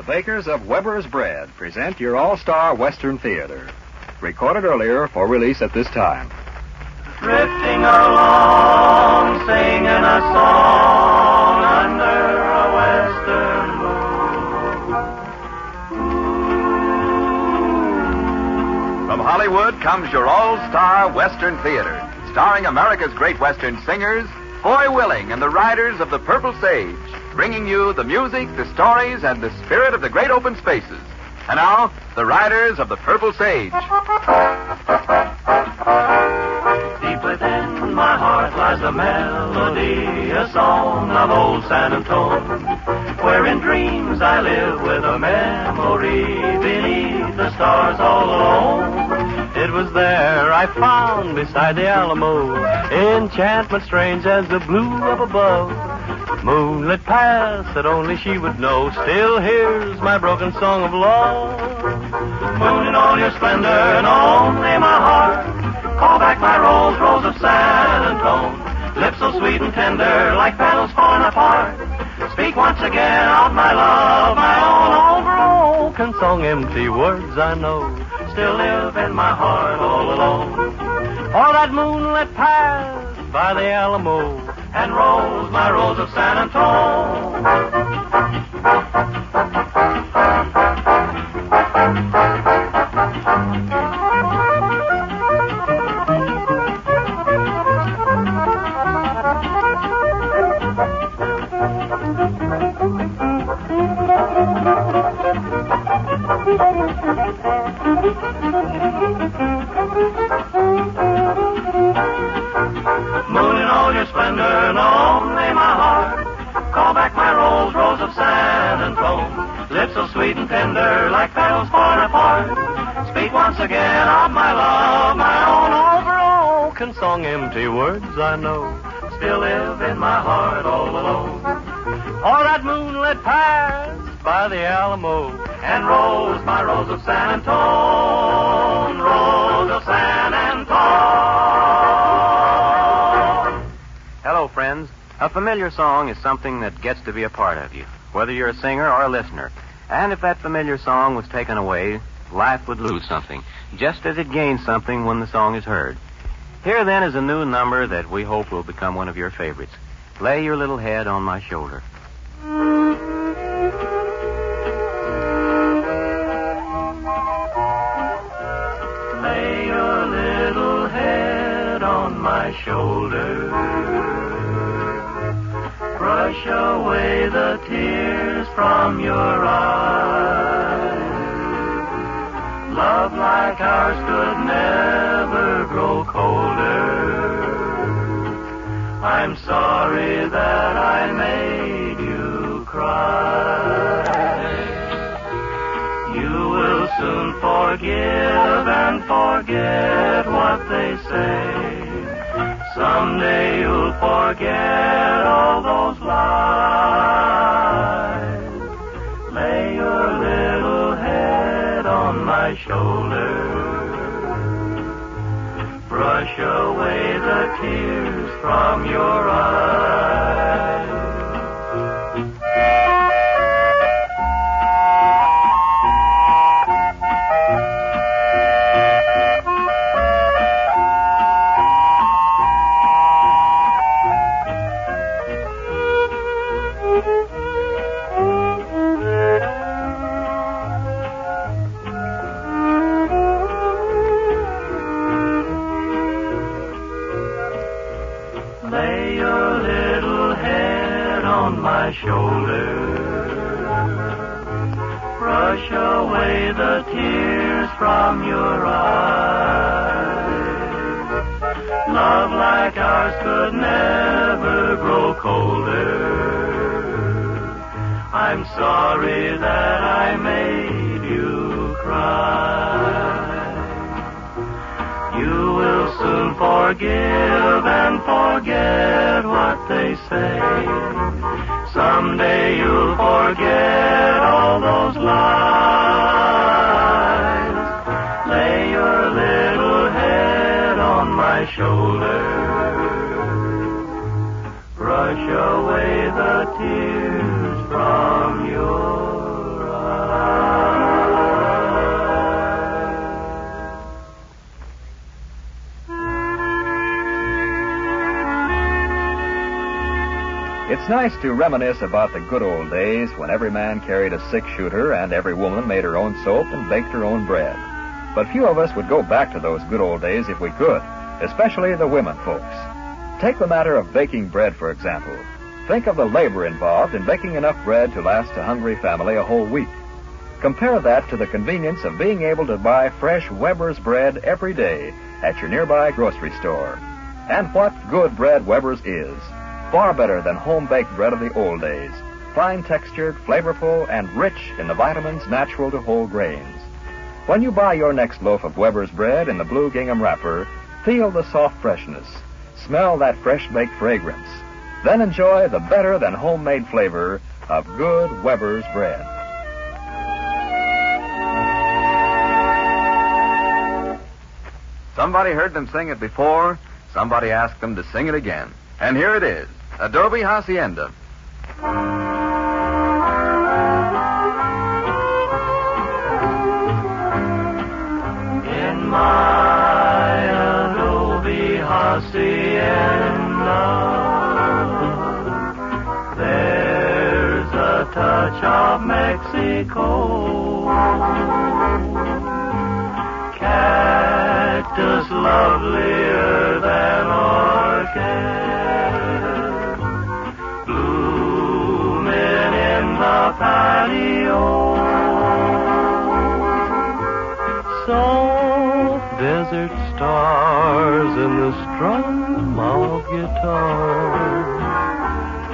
The bakers of Weber's Bread present your all-star Western Theater. Recorded earlier for release at this time. Drifting along, singing a song under a western moon. From Hollywood comes your all-star Western Theater, starring America's great Western singers, Foy Willing and the Riders of the Purple Sage, bringing you the music, the stories, and the spirit of the great open spaces. And now, the Riders of the Purple Sage. Deep within my heart lies a melody, a song of old San Antone, where in dreams I live with a memory beneath the stars all alone. It was there I found beside the Alamo enchantment strange as the blue up above. Moonlit paths that only she would know still hears my broken song of love. Moon in all your splendor and only my heart, call back my rose, rose of San Antone. Lips so sweet and tender like petals falling apart. Speak once again of my love, my own broken song. Empty words I know still live in my heart all alone. Oh, that moonlit path by the Alamo and rose, my rose of San Antone. Moon in all your splendor and only my heart, call back my rose, rose of San Antone. Lips so sweet and tender like petals falling apart. Speak once again of my love, my own broken song. Empty words I know still live in my heart all alone. Oh, that moonlit path by the Alamo and rose, my rose of San Antone, rose of San Antone. Hello, friends. A familiar song is something that gets to be a part of you, whether you're a singer or a listener. And if that familiar song was taken away, life would lose something, just as it gains something when the song is heard. Here, then, is a new number that we hope will become one of your favorites. Lay your little head on my shoulder. Lay your little head on my shoulder. Brush away the tears from your eyes. Love like ours could never grow colder. I'm sorry that I made you cry. You will soon forgive and forget what they say. Someday you'll forget all those lies. Lay your little head on my shoulder. Brush away the tears from your eyes. Lay your little head on my shoulder. Brush away the tears from your eyes. Love like ours could never grow colder. I'm sorry that I made you cry. You will soon forgive and forget what they say. Someday you'll forget all those lies. Lay your little head on my shoulder. Brush away the tears from your eyes. It's nice to reminisce about the good old days when every man carried a six-shooter and every woman made her own soap and baked her own bread. But few of us would go back to those good old days if we could, especially the women folks. Take the matter of baking bread, for example. Think of the labor involved in baking enough bread to last a hungry family a whole week. Compare that to the convenience of being able to buy fresh Weber's bread every day at your nearby grocery store. And what good bread Weber's is. Far better than home-baked bread of the old days. Fine-textured, flavorful, and rich in the vitamins natural to whole grains. When you buy your next loaf of Weber's bread in the blue gingham wrapper, feel the soft freshness. Smell that fresh-baked fragrance. Then enjoy the better-than-homemade flavor of good Weber's bread. Somebody heard them sing it before. Somebody asked them to sing it again. And here it is, Adobe Hacienda. In my Adobe Hacienda, there's a touch of Mexico. Cactus lovelier than orchid, blooming in the patio. Soft desert stars and the strum of guitars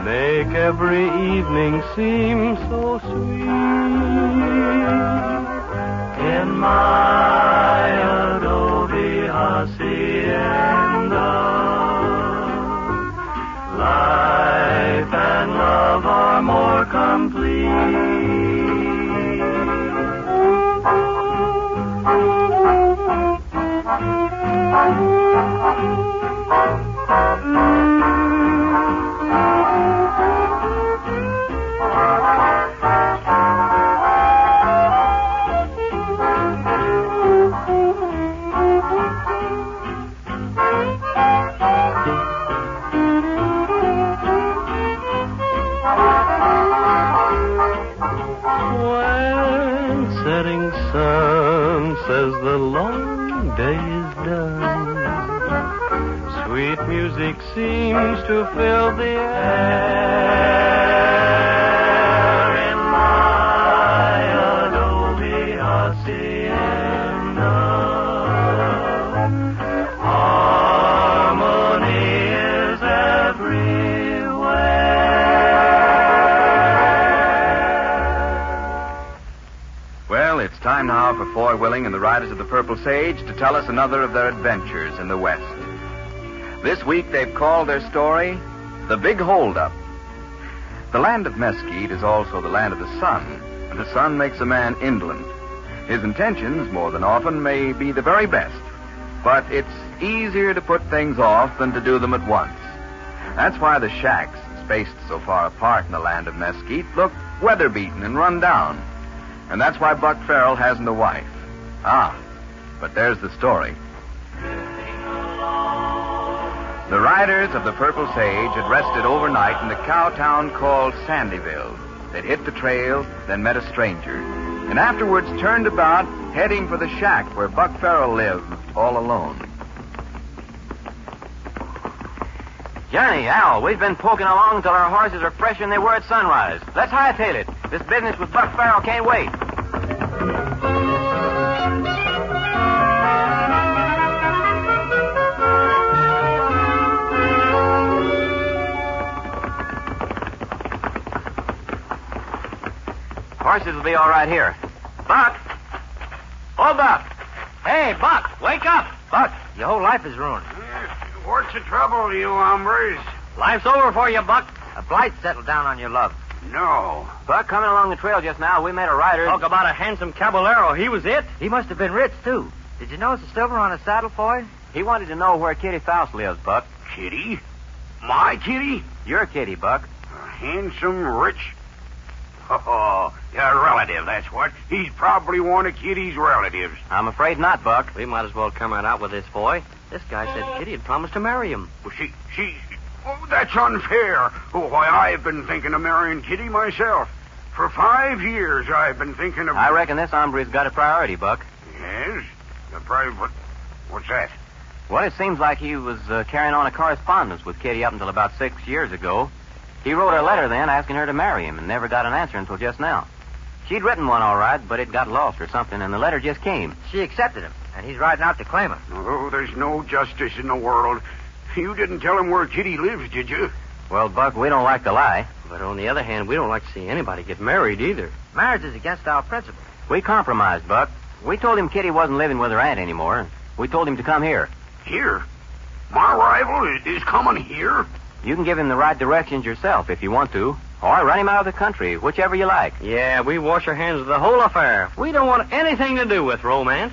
make every evening seem so sweet. In my Adobe Hacienda, life and love are more complete. Says the long day is done, sweet music seems to fill the air. In my Adobe Hacienda, harmony is everywhere. Well, it's time now for Foy Willing and the Riders of the Purple Sage to tell us another of their adventures in the West. This week they've called their story The Big Holdup. The land of Mesquite is also the land of the sun, and the sun makes a man indolent. His intentions, more than often, may be the very best, but it's easier to put things off than to do them at once. That's why the shacks, spaced so far apart in the land of Mesquite, look weather-beaten and run down. And that's why Buck Farrell hasn't a wife. But there's the story. The riders of the Purple Sage had rested overnight in the cow town called Sandyville. They'd hit the trail, then met a stranger, and afterwards turned about, heading for the shack where Buck Farrell lived all alone. Johnny, Al, we've been poking along until our horses are fresher than they were at sunrise. Let's hightail it. This business with Buck Farrell can't wait. Horses will be all right here. Buck! Oh, Buck! Hey, Buck, wake up! Buck, your whole life is ruined. What's the trouble, you hombres? Life's over for you, Buck. A blight settled down on your love. No. Buck, coming along the trail just now, we met a rider. Talk about a handsome caballero. He was it. He must have been rich, too. Did you notice the silver on his saddle, Foy? He wanted to know where Kitty Faust lives, Buck. Kitty? My Kitty? Your Kitty, Buck. Handsome, rich? Oh, a relative, that's what. He's probably one of Kitty's relatives. I'm afraid not, Buck. We might as well come right out with this, Foy. This guy said Kitty had promised to marry him. Well, Oh, that's unfair. Oh, why, I've been thinking of marrying Kitty myself. For 5 years, I've been thinking of... I reckon this hombre's got a priority, Buck. Yes? What's that? Well, it seems like he was carrying on a correspondence with Kitty up until about 6 years ago. He wrote a letter then asking her to marry him and never got an answer until just now. She'd written one all right, but it got lost or something, and the letter just came. She accepted him, and he's riding out to claim her. Oh, there's no justice in the world. You didn't tell him where Kitty lives, did you? Well, Buck, we don't like to lie. But on the other hand, we don't like to see anybody get married either. Marriage is against our principles. We compromised, Buck. We told him Kitty wasn't living with her aunt anymore, and we told him to come here. Here? My rival is coming here? You can give him the right directions yourself if you want to, or run him out of the country, whichever you like. Yeah, we wash our hands of the whole affair. We don't want anything to do with romance.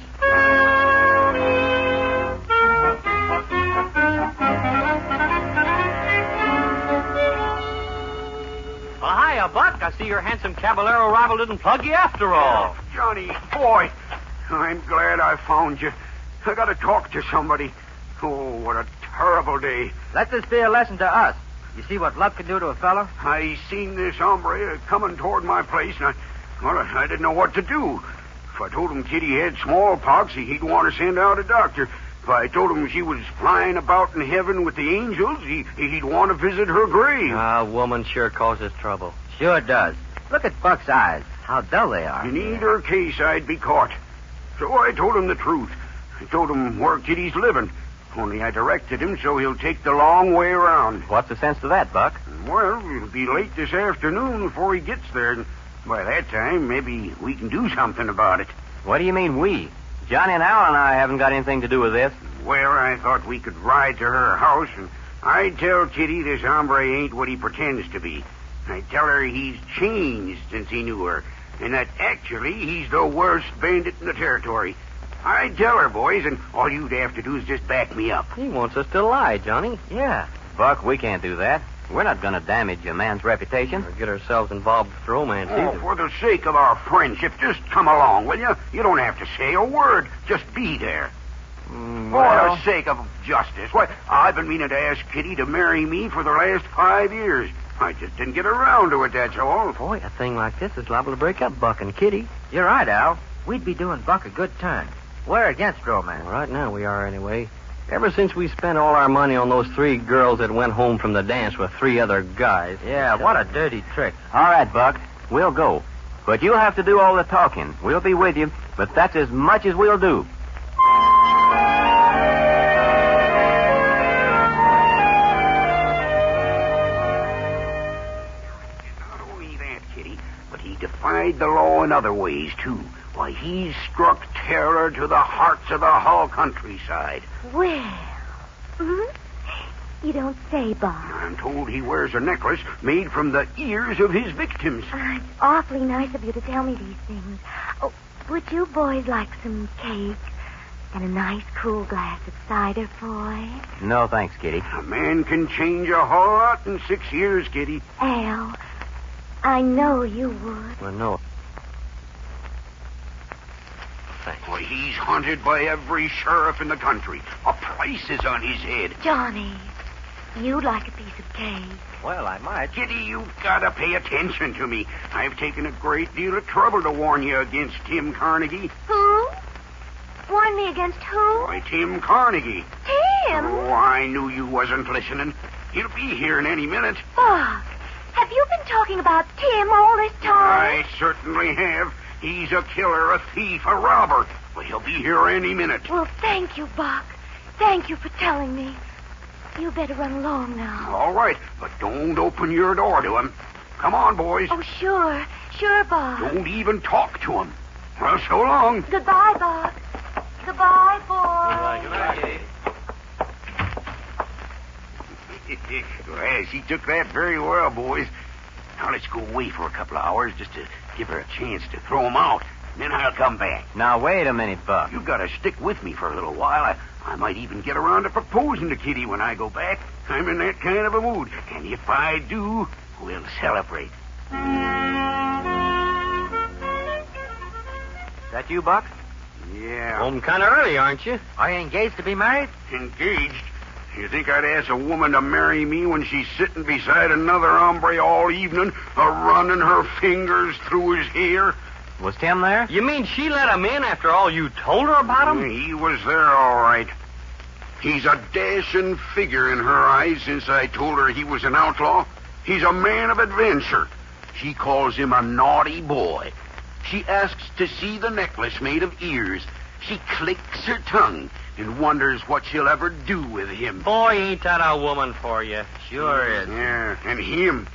Well, hiya, Buck. I see your handsome Caballero rival didn't plug you after all. Johnny, boy, I'm glad I found you. I got to talk to somebody. Oh, what a terrible day. Let this be a lesson to us. You see what love can do to a fellow? I seen this hombre coming toward my place, and I didn't know what to do. If I told him Kitty had smallpox, he'd want to send out a doctor. If I told him she was flying about in heaven with the angels, he'd want to visit her grave. A woman sure causes trouble. Sure does. Look at Buck's eyes. How dull they are. In either case, I'd be caught. So I told him the truth. I told him where Kitty's living. Only I directed him so he'll take the long way around. What's the sense of that, Buck? Well, it'll be late this afternoon before he gets there. And by that time, maybe we can do something about it. What do you mean, we? Johnny and Al and I haven't got anything to do with this. Well, I thought we could ride to her house, and I'd tell Kitty this hombre ain't what he pretends to be. I'd tell her he's changed since he knew her, and that actually he's the worst bandit in the territory. I'd tell her, boys, and all you'd have to do is just back me up. He wants us to lie, Johnny. Yeah. Buck, we can't do that. We're not going to damage a man's reputation. Or get ourselves involved with romance Oh, either. for the sake of our friendship, just come along, will you? You don't have to say a word. Just be there. For the sake of justice. Why, I've been meaning to ask Kitty to marry me for the last 5 years. I just didn't get around to it, that's all. Boy, a thing like this is liable to break up Buck and Kitty. You're right, Al. We'd be doing Buck a good turn. We're against romance. Well, right now we are anyway. Ever since we spent all our money on those 3 girls that went home from the dance with 3 other guys. Yeah, what a dirty trick. All right, Buck. We'll go. But you'll have to do all the talking. We'll be with you, but that's as much as we'll do. Not only that, Kitty, but he defied the law in other ways, too. Why, he's struck terror to the hearts of the whole countryside. Well, you don't say, Bob. I'm told he wears a necklace made from the ears of his victims. It's awfully nice of you to tell me these things. Oh, would you boys like some cake and a nice cool glass of cider, boy? No, thanks, Kitty. A man can change a whole lot in 6 years, Kitty. Al, I know you would. Well, no. Why, he's hunted by every sheriff in the country. A price is on his head. Johnny, you'd like a piece of cake. Well, I might. Kitty, you've got to pay attention to me. I've taken a great deal of trouble to warn you against Tim Carnegie. Who? Warn me against who? Why, Tim Carnegie. Tim? Oh, I knew you wasn't listening. He'll be here in any minute. Bob, have you been talking about Tim all this time? I certainly have. He's a killer, a thief, a robber. Well, he'll be here any minute. Well, thank you, Buck. Thank you for telling me. You better run along now. All right, but don't open your door to him. Come on, boys. Oh, sure. Sure, Bob. Don't even talk to him. Well, so long. Goodbye, Buck. Goodbye, boy. Well, she took that very well, boys. Now let's go away for a couple of hours just to give her a chance to throw him out. Then I'll come back. Now, wait a minute, Buck. You got to stick with me for a little while. I might even get around to proposing to Kitty when I go back. I'm in that kind of a mood. And if I do, we'll celebrate. That you, Buck? Yeah. Home kind of early, aren't you? Are you engaged to be married? Engaged? You think I'd ask a woman to marry me when she's sitting beside another hombre all evening, running her fingers through his hair? Was Tim there? You mean she let him in after all you told her about him? He was there, all right. He's a dashing figure in her eyes since I told her he was an outlaw. He's a man of adventure. She calls him a naughty boy. She asks to see the necklace made of ears. She clicks her tongue and wonders what she'll ever do with him. Boy, ain't that a woman for you. Sure is. Yeah, and him.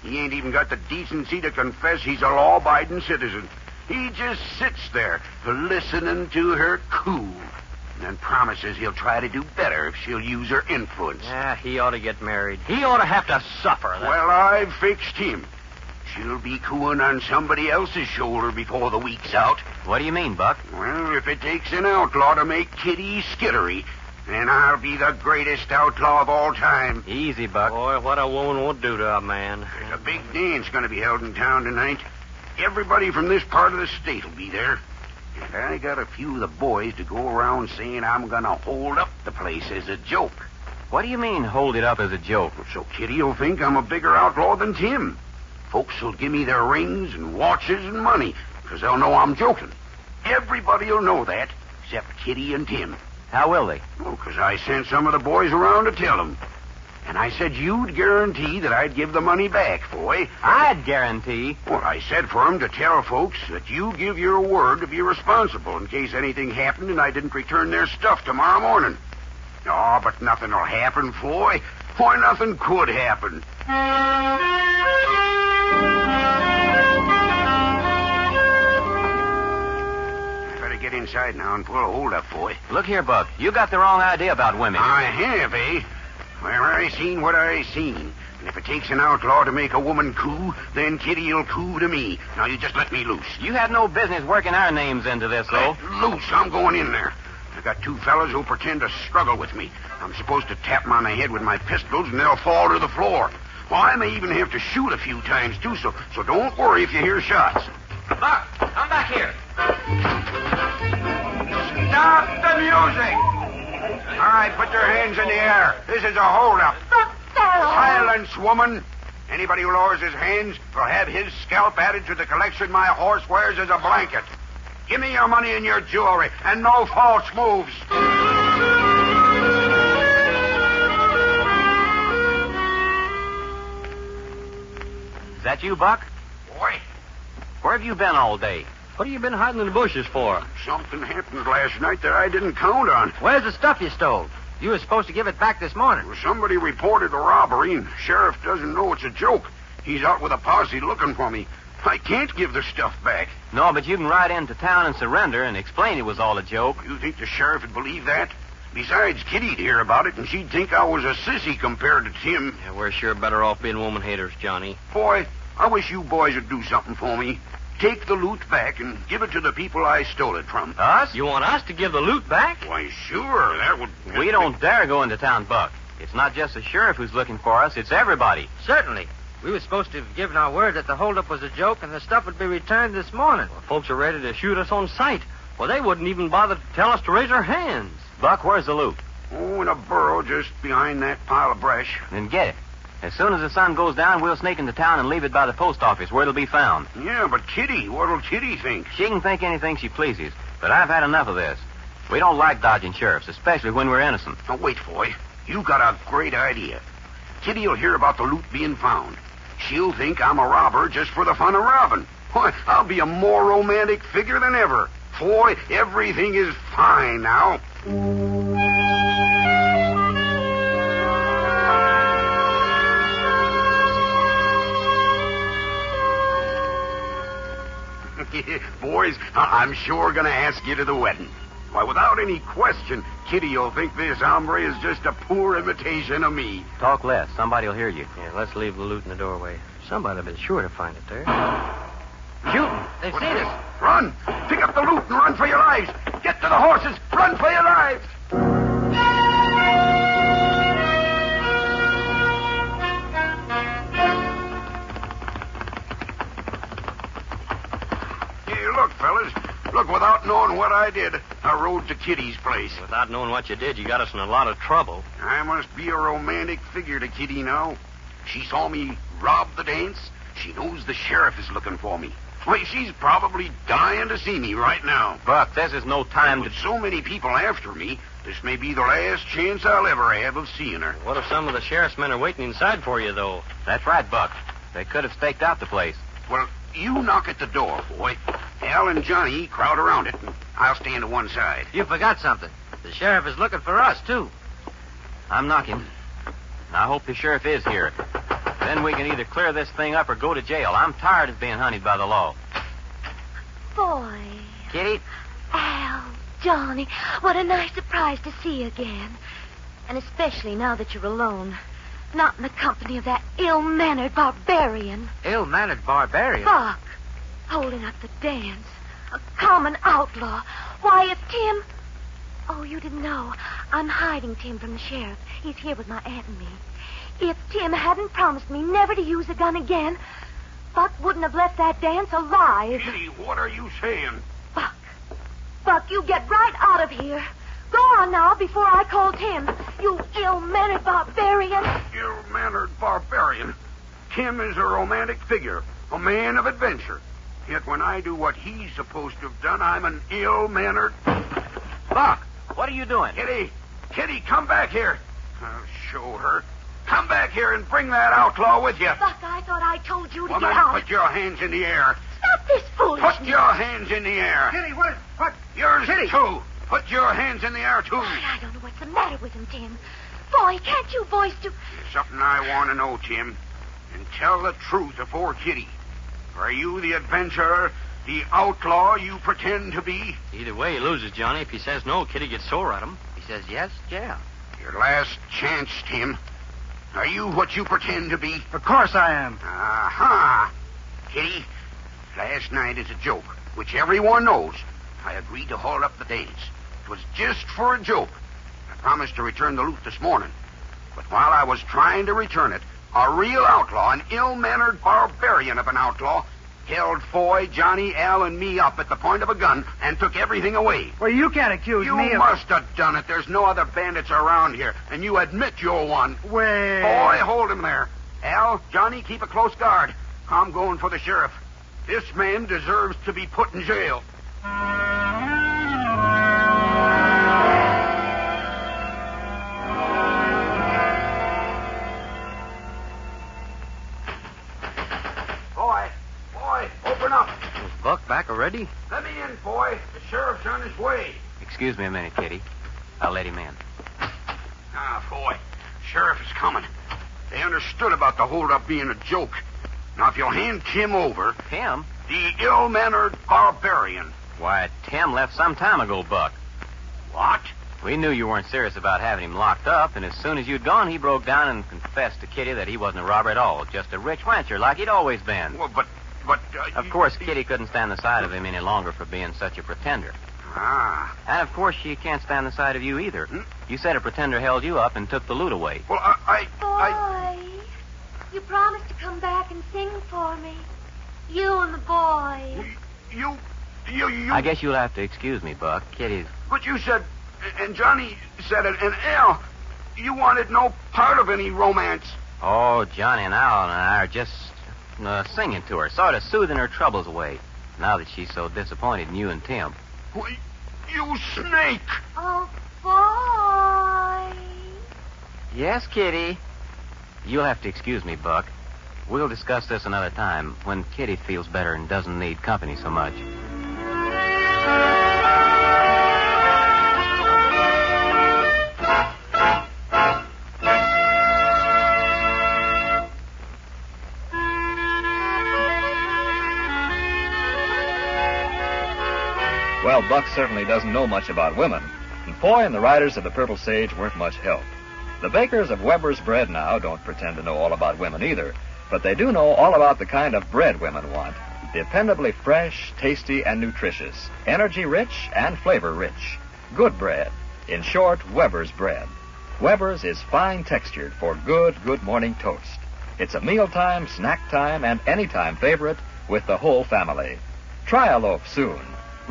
He ain't even got the decency to confess he's a law-abiding citizen. He just sits there, listening to her coo, and promises he'll try to do better if she'll use her influence. Yeah, he ought to get married. He ought to have to suffer. Well, I've fixed him. She'll be cooing on somebody else's shoulder before the week's out. What do you mean, Buck? Well, if it takes an outlaw to make Kitty skittery, then I'll be the greatest outlaw of all time. Easy, Buck. Boy, what a woman won't do to a man. There's a big dance going to be held in town tonight. Everybody from this part of the state will be there. And I got a few of the boys to go around saying I'm going to hold up the place as a joke. What do you mean, hold it up as a joke? So Kitty will think I'm a bigger outlaw than Tim. Folks will give me their rings and watches and money, because they'll know I'm joking. Everybody will know that, except Kitty and Tim. How will they? Oh, because I sent some of the boys around to tell them. And I said you'd guarantee that I'd give the money back, boy. I'd guarantee. Well, I said for 'em to tell folks that you give your word to be responsible in case anything happened and I didn't return their stuff tomorrow morning. Oh, but nothing will happen, Foy. Why, nothing could happen. Better get inside now and pull a hold up, Foy. Look here, Buck. You got the wrong idea about women. I have, eh? Well, I seen what I seen. And if it takes an outlaw to make a woman coo, then Kitty'll coo to me. Now, you just let me loose. You had no business working our names into this, though. Let loose. I'm going in there. I got two fellas who'll pretend to struggle with me. I'm supposed to tap them on the head with my pistols, and they'll fall to the floor. Well, I may even have to shoot a few times, too, so don't worry if you hear shots. Buck, come back here. Stop the music! All right, put your hands in the air. This is a holdup. Silence, woman. Anybody who lowers his hands will have his scalp added to the collection my horse wears as a blanket. Give me your money and your jewelry, and no false moves. Is that you, Buck? Boy, Where have you been all day? What have you been hiding in the bushes for? something happened last night that I didn't count on. Where's the stuff you stole? You were supposed to give it back this morning. Well, somebody reported the robbery, and the sheriff doesn't know it's a joke. He's out with a posse looking for me. I can't give the stuff back. No, but you can ride into town and surrender and explain it was all a joke. You think the sheriff would believe that? Besides, Kitty'd hear about it, and she'd think I was a sissy compared to Tim. Yeah, we're sure better off being woman haters, Johnny. Boy, I wish you boys would do something for me. Take the loot back and give it to the people I stole it from. Us? You want us to give the loot back? Why, sure, that would... We don't dare go into town, Buck. It's not just the sheriff who's looking for us, it's everybody. Certainly. We were supposed to have given our word that the holdup was a joke and the stuff would be returned this morning. Well, folks are ready to shoot us on sight. Well, they wouldn't even bother to tell us to raise our hands. Buck, where's the loot? Oh, in a burrow just behind that pile of brush. Then get it. As soon as the sun goes down, we'll sneak into town and leave it by the post office where it'll be found. Yeah, but Kitty, what'll Kitty think? She can think anything she pleases, but I've had enough of this. We don't like dodging sheriffs, especially when we're innocent. Now, wait, boy. You got a great idea. Kitty'll hear about the loot being found. She'll think I'm a robber just for the fun of robbing. Why, I'll be a more romantic figure than ever. Boy, everything is fine now. Boys, I'm sure going to ask you to the wedding. Why, without any question, Kitty'll think this hombre is just a poor imitation of me. Talk less. Somebody'll hear you. Yeah, let's leave the loot in the doorway. Somebody'll be sure to find it there. Shooting. They've seen us. Run! Pick up the loot and run for your lives! Get to the horses! Run for your lives! Hey, look, fellas. Look, without knowing what I did, I rode to Kitty's place. Without knowing what you did, you got us in a lot of trouble. I must be a romantic figure to Kitty now. She saw me rob the dance. She knows the sheriff is looking for me. Why, she's probably dying to see me right now. Buck, this is no time With so many people after me, this may be the last chance I'll ever have of seeing her. What if some of the sheriff's men are waiting inside for you, though? That's right, Buck. They could have staked out the place. Well, you knock at the door, boy. Al and Johnny crowd around it, and I'll stand to one side. You forgot something. The sheriff is looking for us, too. I'm knocking. And I hope the sheriff is here. Then we can either clear this thing up or go to jail. I'm tired of being hunted by the law. Boy. Kitty? Al, Johnny, what a nice surprise to see you again. And especially now that you're alone. Not in the company of that ill-mannered barbarian. Ill-mannered barbarian? Buck, holding up the dance. A common outlaw. Why, if Tim... Oh, you didn't know. I'm hiding Tim from the sheriff. He's here with my aunt and me. If Tim hadn't promised me never to use a gun again, Buck wouldn't have left that dance alive. Kitty, what are you saying? Buck, you get right out of here. Go on now before I call Tim. You ill-mannered barbarian. Ill-mannered barbarian. Tim is a romantic figure, a man of adventure. Yet when I do what he's supposed to have done, I'm an ill-mannered... Buck, what are you doing? Kitty, come back here. I'll show her. Come back here and bring that outlaw with you. Buck, I thought I told you to Woman, get out. put your hands in the air. Stop this foolishness. Put your hands in the air. Kitty, what? Yours, Kitty. too. Put your hands in the air, too. Boy, I don't know what's the matter with him, Tim. Boy, can't you boys do... There's something I want to know, Tim. And tell the truth afore Kitty. Are you the adventurer, the outlaw you pretend to be? Either way, he loses, Johnny. If he says no, Kitty gets sore at him. He says yes, yeah. Your last chance, Tim. Are you what you pretend to be? Of course I am. Aha! Kitty, last night is a joke, which everyone knows. I agreed to hold up the dance. It was just for a joke. I promised to return the loot this morning. But while I was trying to return it, a real outlaw, an ill-mannered barbarian of an outlaw, held Foy, Johnny, Al, and me up at the point of a gun and took everything away. Well, you can't accuse You me of... must have done it. There's no other bandits around here, and you admit you're one. Well... Boy, hold him there. Al, Johnny, keep a close guard. I'm going for the sheriff. This man deserves to be put in jail. Boy, open up. Is Buck back already? Let me in, boy. The sheriff's on his way. Excuse me a minute, Kitty. I'll let him in. Ah, boy. Sheriff is coming. They understood about the holdup being a joke. Now, if you'll hand Tim over... Tim? The ill-mannered barbarian. Why, Tim left some time ago, Buck. What? We knew you weren't serious about having him locked up, and as soon as you'd gone, he broke down and confessed to Kitty that he wasn't a robber at all, just a rich rancher like he'd always been. Well, but... Of course, Kitty couldn't stand the sight of him any longer for being such a pretender. Ah. And, of course, she can't stand the sight of you either. Hmm? You said a pretender held you up and took the loot away. Well, Boy, you promised to come back and sing for me. You and the boy. You... I guess you'll have to excuse me, Buck. Kitty's... But you said... And Johnny said it, and Al... You wanted no part of any romance. Oh, Johnny and Al and I are just singing to her, sort of soothing her troubles away, now that she's so disappointed in you and Tim. Why, you snake! Oh, boy. Yes, Kitty. You'll have to excuse me, Buck. We'll discuss this another time, when Kitty feels better and doesn't need company so much. Well, Buck certainly doesn't know much about women, and Foy and the riders of the Purple Sage weren't much help. The bakers of Weber's Bread now don't pretend to know all about women either, but they do know all about the kind of bread women want. Dependably fresh, tasty, and nutritious. Energy-rich and flavor-rich. Good bread. In short, Weber's Bread. Weber's is fine-textured for good morning toast. It's a mealtime, snack time, and anytime favorite with the whole family. Try a loaf soon.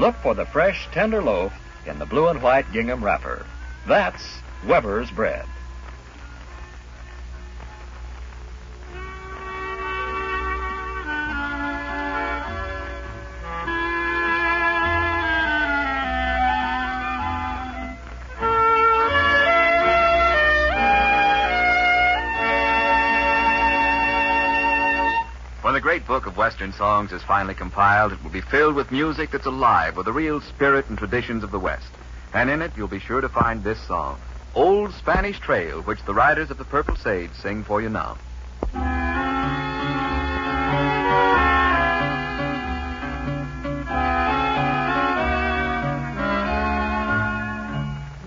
look for the fresh, tender loaf in the blue and white gingham wrapper. That's Weber's bread. When the great book of Western songs is finally compiled, it will be filled with music that's alive with the real spirit and traditions of the West. And in it, you'll be sure to find this song, Old Spanish Trail, which the Riders of the Purple Sage sing for you now.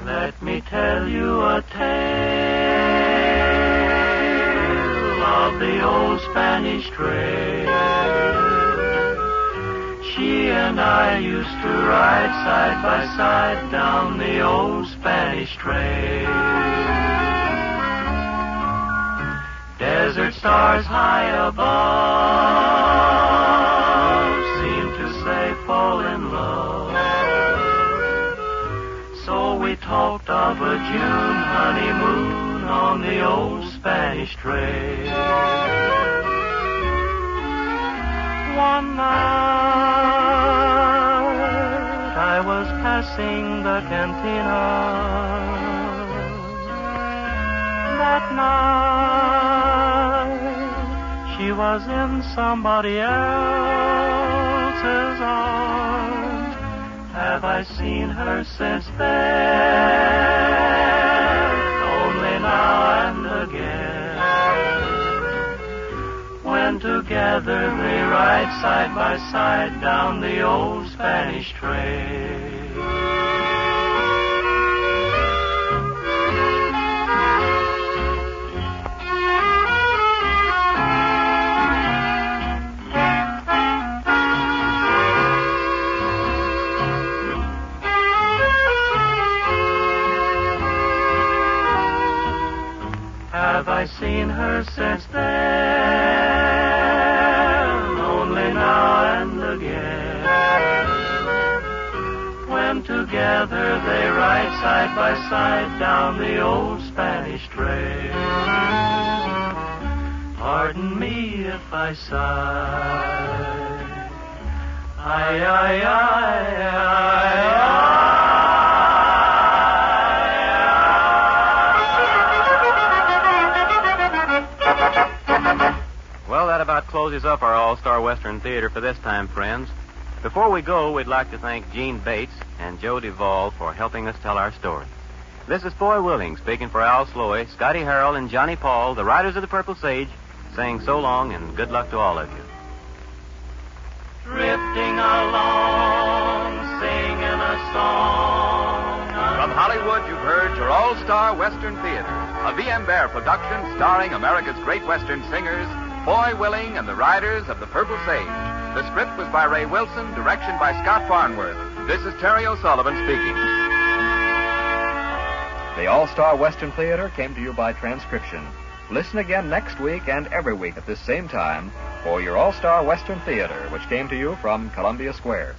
Let me tell you a tale of the old Spanish trail. She and I used to ride side by side down the old Spanish trail. Desert stars high above seemed to say fall in love. So we talked of a June honeymoon on the old Spanish trail. One night I was passing the cantina. That night she was in somebody else's arms. Have I seen her since then? Only now and again. When together they ride side by side down the old Spanish trail. Have I seen her since then? Only now and again. When together they ride side by side down the old Spanish trail. Pardon me if I sigh. Ay, ay, ay, ay, Well, that about closes up our All-Star Western Theater for this time, friends. Before we go, we'd like to thank Gene Bates and Joe Duvall for helping us tell our story. This is Foy Willing speaking for Al Sloy, Scotty Harrell, and Johnny Paul, the Riders of the Purple Sage, saying so long and good luck to all of you. drifting along, singing a song. From Hollywood, you've heard your All-Star Western Theater, a V.M. Bear production starring America's great Western singers, Foy Willing and the Riders of the Purple Sage. The script was by Ray Wilson, direction by Scott Farnworth. This is Terry O'Sullivan speaking. The All-Star Western Theater came to you by transcription. Listen again next week and every week at this same time for your All-Star Western Theater, which came to you from Columbia Square.